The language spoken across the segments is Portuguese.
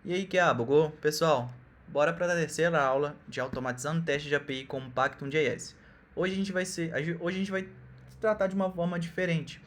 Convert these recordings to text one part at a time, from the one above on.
E aí, que bugou? Pessoal, bora para a terceira aula de automatizando testes de API com Pactum.js. Hoje a gente vai tratar de uma forma diferente.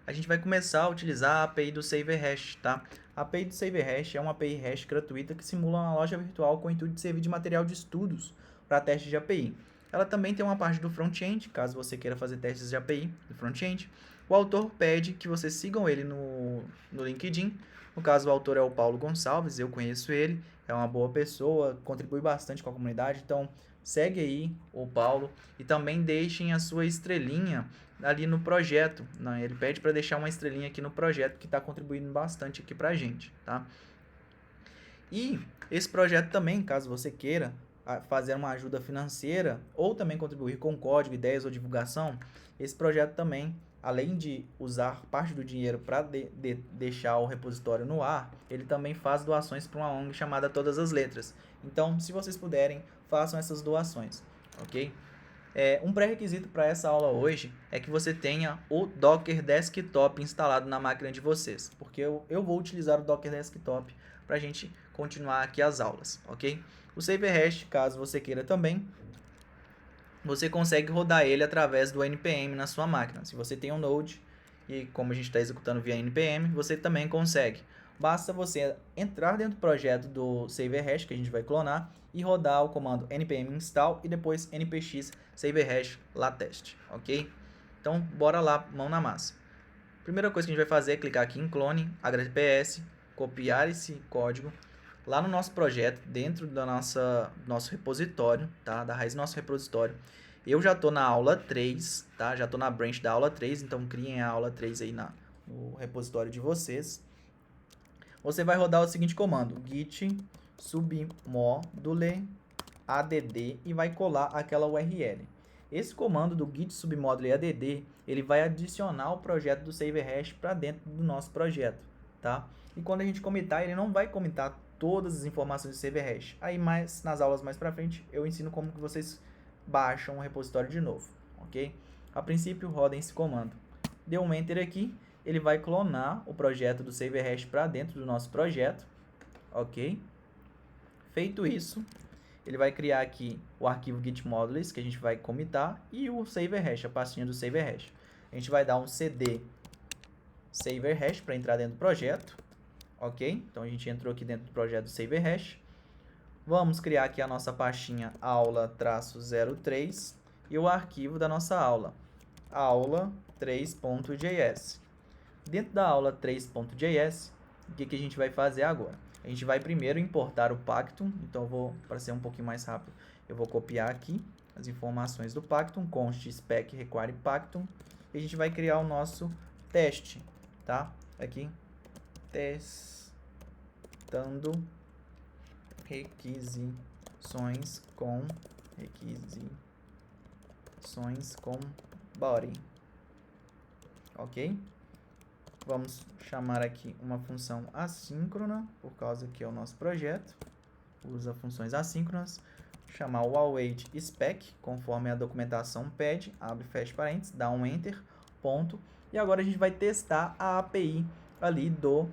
A gente vai começar a utilizar a API do SaverHash, tá? A API do SaverHash é uma API hash gratuita que simula uma loja virtual com o intuito de servir de material de estudos para testes de API. Ela também tem uma parte do front-end, caso você queira fazer testes de API do front-end. O autor pede que vocês sigam ele no LinkedIn. No caso, o autor é o Paulo Gonçalves, eu conheço ele, é uma boa pessoa, contribui bastante com a comunidade, então segue aí o Paulo e também deixem a sua estrelinha ali no projeto, né? Ele pede para deixar uma estrelinha aqui no projeto que está contribuindo bastante aqui para a gente, tá? E esse projeto também, caso você queira fazer uma ajuda financeira ou também contribuir com código, ideias ou divulgação, esse projeto também, além de usar parte do dinheiro para deixar o repositório no ar, ele também faz doações para uma ONG chamada Todas as Letras. Então, se vocês puderem, façam essas doações, ok? Um pré-requisito para essa aula hoje é que você tenha o Docker Desktop instalado na máquina de vocês, porque eu vou utilizar o Docker Desktop para a gente continuar aqui as aulas, ok? O SaverHash, caso você queira também, você consegue rodar ele através do NPM na sua máquina. Se você tem um Node e como a gente está executando via NPM, você também consegue. Basta você entrar dentro do projeto do SaverHash, que a gente vai clonar, e rodar o comando npm install e depois npx SaverHash latest, ok? Então, bora lá, mão na massa. Primeira coisa que a gente vai fazer é clicar aqui em clone, HTTPS, copiar esse código lá no nosso projeto, dentro do nosso repositório, tá? Da raiz do nosso repositório. Eu já estou na aula 3, tá? Já estou na branch da aula 3, então criem a aula 3 aí no repositório de vocês. Você vai rodar o seguinte comando, git submodule add e vai colar aquela URL. Esse comando do git submodule add, ele vai adicionar o projeto do SaverHash para dentro do nosso projeto, tá? E quando a gente comitar, ele não vai comitar todas as informações do SaverHash. Aí nas aulas mais para frente, eu ensino como que vocês baixam o repositório de novo, ok? A princípio, rodem esse comando. Deu um Enter aqui, ele vai clonar o projeto do SaverHash para dentro do nosso projeto, ok? Feito isso, ele vai criar aqui o arquivo gitmodules, que a gente vai comitar, e o SaverHash, a pastinha do SaverHash. A gente vai dar um cd SaverHash para entrar dentro do projeto, ok? Então, a gente entrou aqui dentro do projeto do SaverHash. Vamos criar aqui a nossa pastinha aula-03 e o arquivo da nossa aula, aula3.js. Dentro da aula 3.js, o que a gente vai fazer agora? A gente vai primeiro importar o Pactum, então para ser um pouquinho mais rápido, eu vou copiar aqui as informações do Pactum, const spec require Pactum, e a gente vai criar o nosso teste, tá? Aqui, testando requisições com body, ok? Vamos chamar aqui uma função assíncrona, por causa que é o nosso projeto, usa funções assíncronas, chamar o await spec, conforme a documentação pede, abre e fecha parênteses, dá um enter, ponto, e agora a gente vai testar a API ali do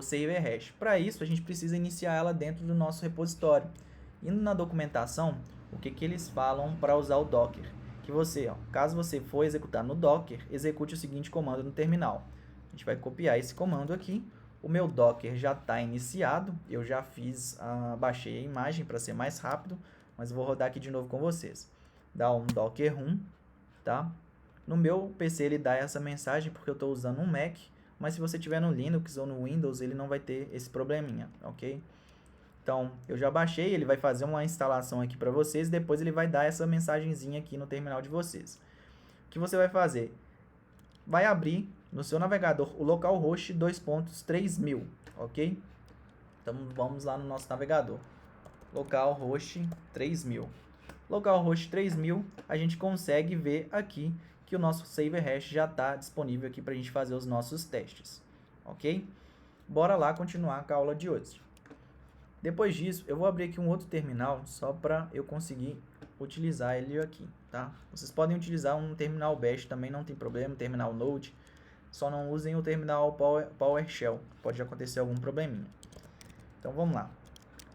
SaverHash. Para isso, a gente precisa iniciar ela dentro do nosso repositório. Indo na documentação, o que eles falam para usar o Docker? Que você, caso você for executar no Docker, execute o seguinte comando no terminal. A gente vai copiar esse comando aqui. O meu Docker já está iniciado. Eu já baixei a imagem para ser mais rápido, mas eu vou rodar aqui de novo com vocês. Dá um docker run, tá? No meu PC ele dá essa mensagem porque eu estou usando um Mac, mas se você tiver no Linux ou no Windows, ele não vai ter esse probleminha, ok? Então, eu já baixei, ele vai fazer uma instalação aqui para vocês, depois ele vai dar essa mensagenzinha aqui no terminal de vocês. O que você vai fazer? Vai abrir no seu navegador o localhost 2.3000, ok? Então, vamos lá no nosso navegador. Localhost 3000. Localhost 3000, a gente consegue ver aqui que o nosso SaverHash já está disponível aqui para a gente fazer os nossos testes, ok? Bora lá continuar com a aula de hoje. Depois disso, eu vou abrir aqui um outro terminal só para eu conseguir utilizar ele aqui, tá? Vocês podem utilizar um terminal bash também, não tem problema, terminal Node, Só não usem o terminal PowerShell, pode acontecer algum probleminha. Então vamos lá.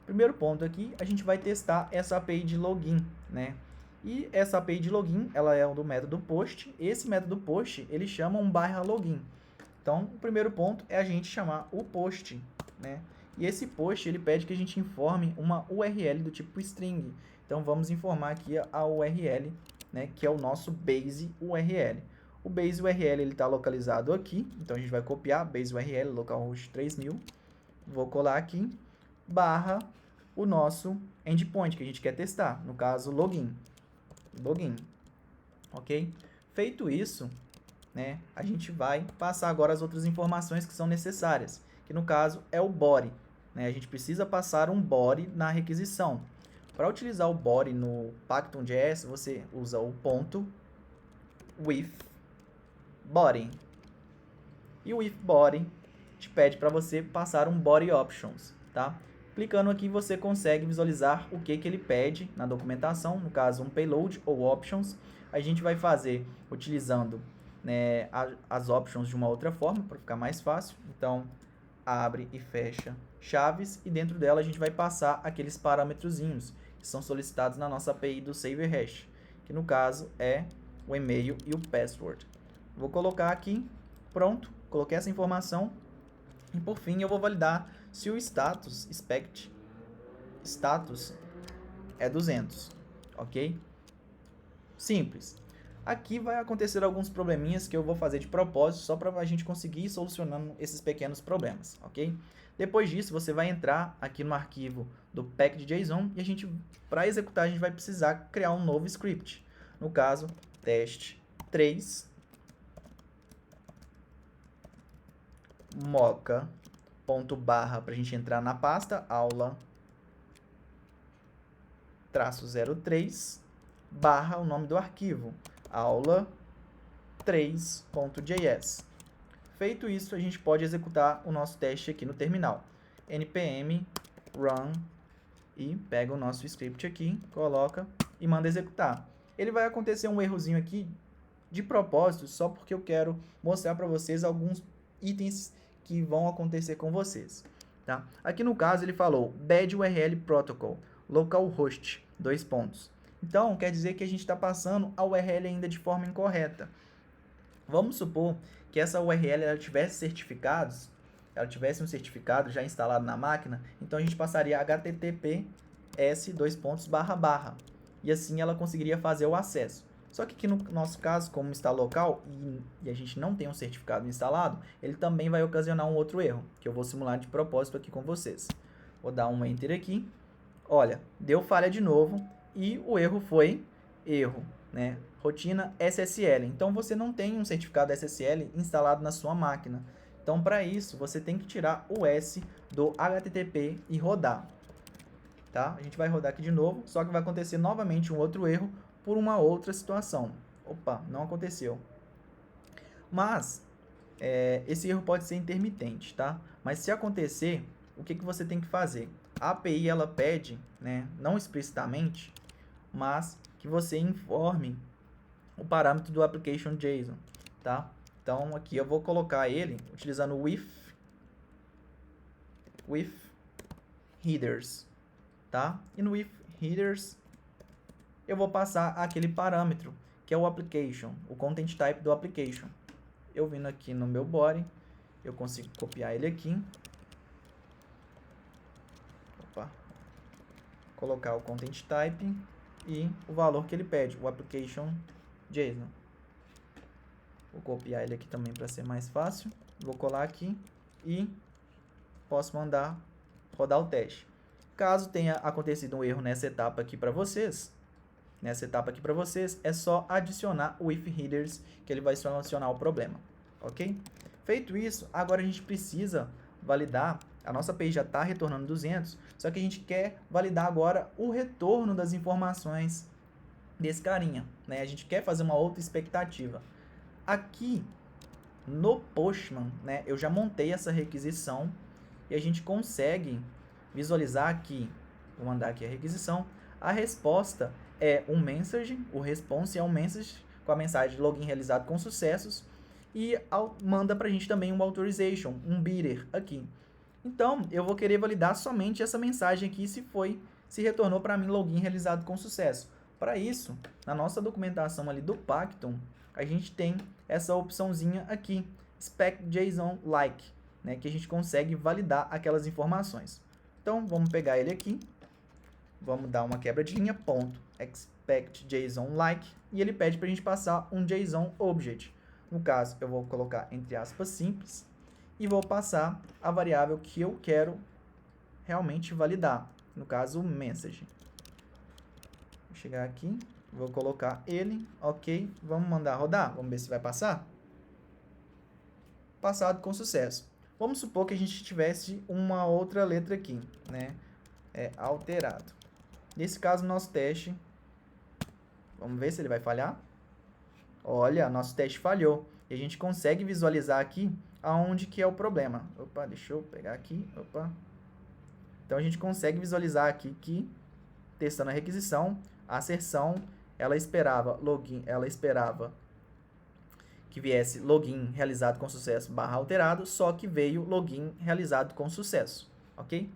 Primeiro ponto aqui, a gente vai testar essa API de login, né? E essa API de login, ela é do método post. Esse método post, ele chama um /login. Então, o primeiro ponto é a gente chamar o post, né? E esse post, ele pede que a gente informe uma URL do tipo string. Então, vamos informar aqui a URL, né? Que é o nosso base URL. O base URL, ele está localizado aqui. Então, a gente vai copiar base URL, localhost 3000. Vou colar aqui, barra o nosso endpoint que a gente quer testar. No caso, login. Ok? Feito isso, né, a gente vai passar agora as outras informações que são necessárias, que no caso é o body, né? A gente precisa passar um body na requisição. Para utilizar o body no Pactum.js, você usa o ponto with body. E o with body te pede para você passar um body options, tá? Clicando aqui, você consegue visualizar o que ele pede na documentação, no caso, um payload ou options. A gente vai fazer utilizando, né, as options de uma outra forma, para ficar mais fácil. Então, abre e fecha chaves, e dentro dela a gente vai passar aqueles parâmetrozinhos que são solicitados na nossa API do Save Hash, que no caso é o e-mail e o password. Vou colocar aqui, pronto, coloquei essa informação, e por fim eu vou validar se o status é 200, ok? Simples. Aqui vai acontecer alguns probleminhas que eu vou fazer de propósito, só para a gente conseguir ir solucionando esses pequenos problemas, ok? Depois disso, você vai entrar aqui no arquivo do package.json e a gente, para executar, a gente vai precisar criar um novo script. No caso, test3 mocha.barra para a gente entrar na pasta aula -03 barra o nome do arquivo aula 3.js. Feito isso, a gente pode executar o nosso teste aqui no terminal. npm run e pega o nosso script aqui, coloca e manda executar. Ele vai acontecer um errozinho aqui de propósito, só porque eu quero mostrar para vocês alguns itens que vão acontecer com vocês. Tá? Aqui no caso ele falou bad URL protocol, localhost, 2 pontos. Então, quer dizer que a gente está passando a URL ainda de forma incorreta. Vamos supor que essa URL ela tivesse certificados, ela tivesse um certificado já instalado na máquina, então a gente passaria https // e assim ela conseguiria fazer o acesso. Só que aqui no nosso caso, como está local e a gente não tem um certificado instalado, ele também vai ocasionar um outro erro, que eu vou simular de propósito aqui com vocês. Vou dar um Enter aqui. Olha, deu falha de novo e o erro foi erro, né? Rotina SSL. Então, você não tem um certificado SSL instalado na sua máquina. Então, para isso, você tem que tirar o S do HTTP e rodar. Tá? A gente vai rodar aqui de novo, só que vai acontecer novamente um outro erro por uma outra situação. Opa, não aconteceu. Mas, esse erro pode ser intermitente, tá? Mas se acontecer, o que você tem que fazer? A API, ela pede, né, não explicitamente, mas que você informe o parâmetro do application.json, tá? Então, aqui eu vou colocar ele utilizando with headers, tá? E no with headers, eu vou passar aquele parâmetro, que é o application, o content type do application. Eu vindo aqui no meu body, eu consigo copiar ele aqui. Opa. Colocar o content type e o valor que ele pede, o application.json. Vou copiar ele aqui também para ser mais fácil. Vou colar aqui e posso mandar rodar o teste. Caso tenha acontecido um erro nessa etapa aqui para vocês, é só adicionar o if headers que ele vai solucionar o problema, ok? Feito isso, agora a gente precisa validar. A nossa API já está retornando 200, só que a gente quer validar agora o retorno das informações desse carinha, né? A gente quer fazer uma outra expectativa. Aqui no Postman, né, eu já montei essa requisição e a gente consegue visualizar aqui, vou mandar aqui a requisição, a resposta é um message, o response é um message com a mensagem login realizado com sucessos, e manda para a gente também um authorization, um beater aqui. Então, eu vou querer validar somente essa mensagem aqui se retornou para mim login realizado com sucesso. Para isso, na nossa documentação ali do Pacton, a gente tem essa opçãozinha aqui, spec.json like, né, que a gente consegue validar aquelas informações. Então, vamos pegar ele aqui, vamos dar uma quebra de linha, ponto, expect.json like, e ele pede para a gente passar um JSON object. No caso, eu vou colocar entre aspas simples, e vou passar a variável que eu quero realmente validar, no caso, o message. Vou chegar aqui, vou colocar ele, ok, vamos mandar rodar, vamos ver se vai passar. Passado com sucesso. Vamos supor que a gente tivesse uma outra letra aqui, né, alterado. Nesse caso, nosso teste, vamos ver se ele vai falhar. Olha, nosso teste falhou. E a gente consegue visualizar aqui aonde que é o problema. Opa, deixa eu pegar aqui. Opa. Então, a gente consegue visualizar aqui que, testando a requisição, a asserção, ela esperava que viesse login realizado com sucesso / alterado, só que veio login realizado com sucesso, ok?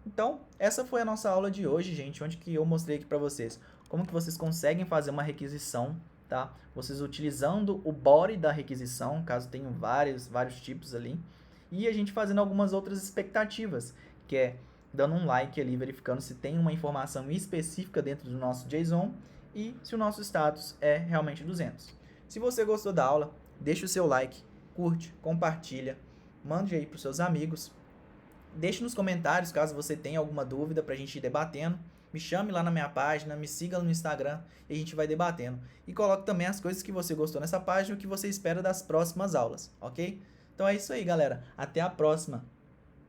Então, essa foi a nossa aula de hoje, gente, onde que eu mostrei aqui para vocês como que vocês conseguem fazer uma requisição, tá? Vocês utilizando o body da requisição, caso tenham vários tipos ali, e a gente fazendo algumas outras expectativas, que é dando um like ali, verificando se tem uma informação específica dentro do nosso JSON e se o nosso status é realmente 200. Se você gostou da aula, deixa o seu like, curte, compartilha, mande aí para os seus amigos. Deixe nos comentários caso você tenha alguma dúvida para a gente ir debatendo. Me chame lá na minha página, me siga no Instagram e a gente vai debatendo. E coloque também as coisas que você gostou nessa página e o que você espera das próximas aulas, ok? Então é isso aí, galera. Até a próxima!